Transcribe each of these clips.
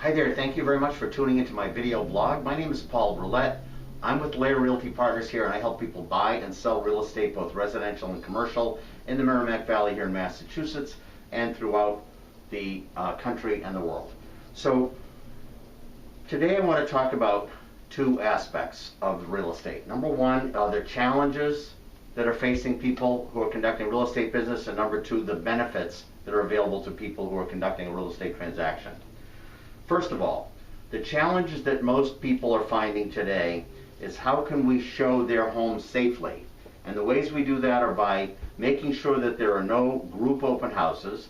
Hi there, thank you very much for tuning into my video blog. My name is Paul Brouillette. I'm with LAER Realty Partners here, and I help people buy and sell real estate, both residential and commercial, in the Merrimack Valley here in Massachusetts and throughout the country and the world. So today I want to talk about two aspects of real estate. Number one, the challenges that are facing people who are conducting real estate business, and number two, the benefits that are available to people who are conducting a real estate transaction. First of all, the challenges that most people are finding today is how can we show their home safely? And the ways we do that are by making sure that there are no group open houses,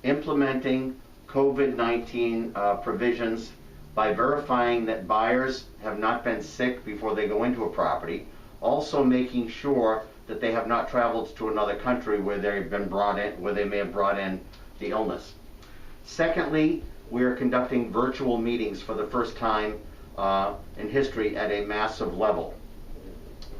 implementing COVID-19 provisions by verifying that buyers have not been sick before they go into a property, also making sure that they have not traveled to another country where they've been brought in, where they may have brought in the illness. Secondly, we are conducting virtual meetings for the first time in history at a massive level.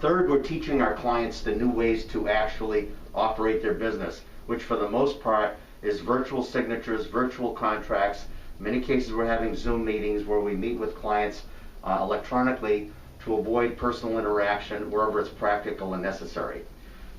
Third, we're teaching our clients the new ways to actually operate their business, which for the most part is virtual signatures, virtual contracts. In many cases, we're having Zoom meetings where we meet with clients electronically to avoid personal interaction wherever it's practical and necessary.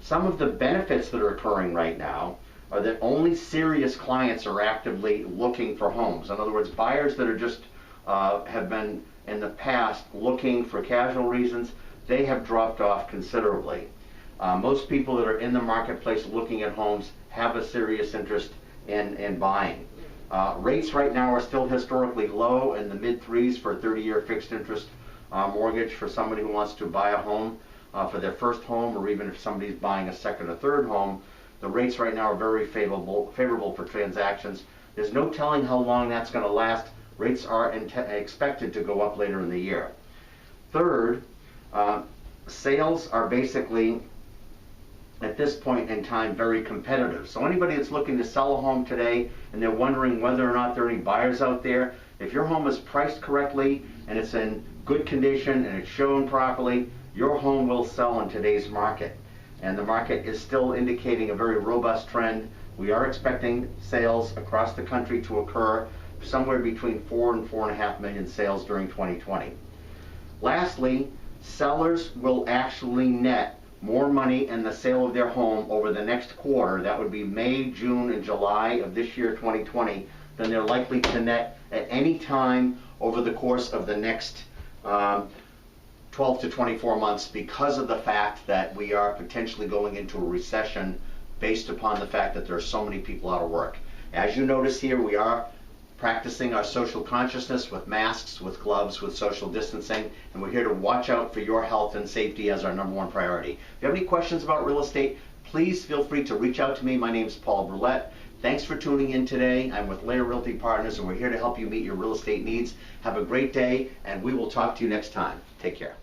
Some of the benefits that are occurring right now are that only serious clients are actively looking for homes. In other words, buyers that are just have been in the past looking for casual reasons, they have dropped off considerably. Most people that are in the marketplace looking at homes have a serious interest in buying. Rates right now are still historically low, in the mid-3s for a 30-year fixed interest mortgage for somebody who wants to buy a home for their first home, or even if somebody's buying a second or third home. The rates right now are very favorable for transactions. There's no telling how long that's going to last. Rates are expected to go up later in the year. Third, sales are basically, at this point in time, very competitive. So anybody that's looking to sell a home today and they're wondering whether or not there are any buyers out there, if your home is priced correctly and it's in good condition and it's shown properly, your home will sell in today's market. And the market is still indicating a very robust trend. We are expecting sales across the country to occur somewhere between 4 and 4.5 million sales during 2020. Lastly, sellers will actually net more money in the sale of their home over the next quarter, that would be May, June, and July of this year 2020, than they're likely to net at any time over the course of the next 12 to 24 months, because of the fact that we are potentially going into a recession based upon the fact that there are so many people out of work. As you notice here, we are practicing our social consciousness with masks, with gloves, with social distancing, and we're here to watch out for your health and safety as our #1 priority. If you have any questions about real estate, please feel free to reach out to me. My name is Paul Brouillette. Thanks for tuning in today. I'm with LAER Realty Partners, and we're here to help you meet your real estate needs. Have a great day, and we will talk to you next time. Take care.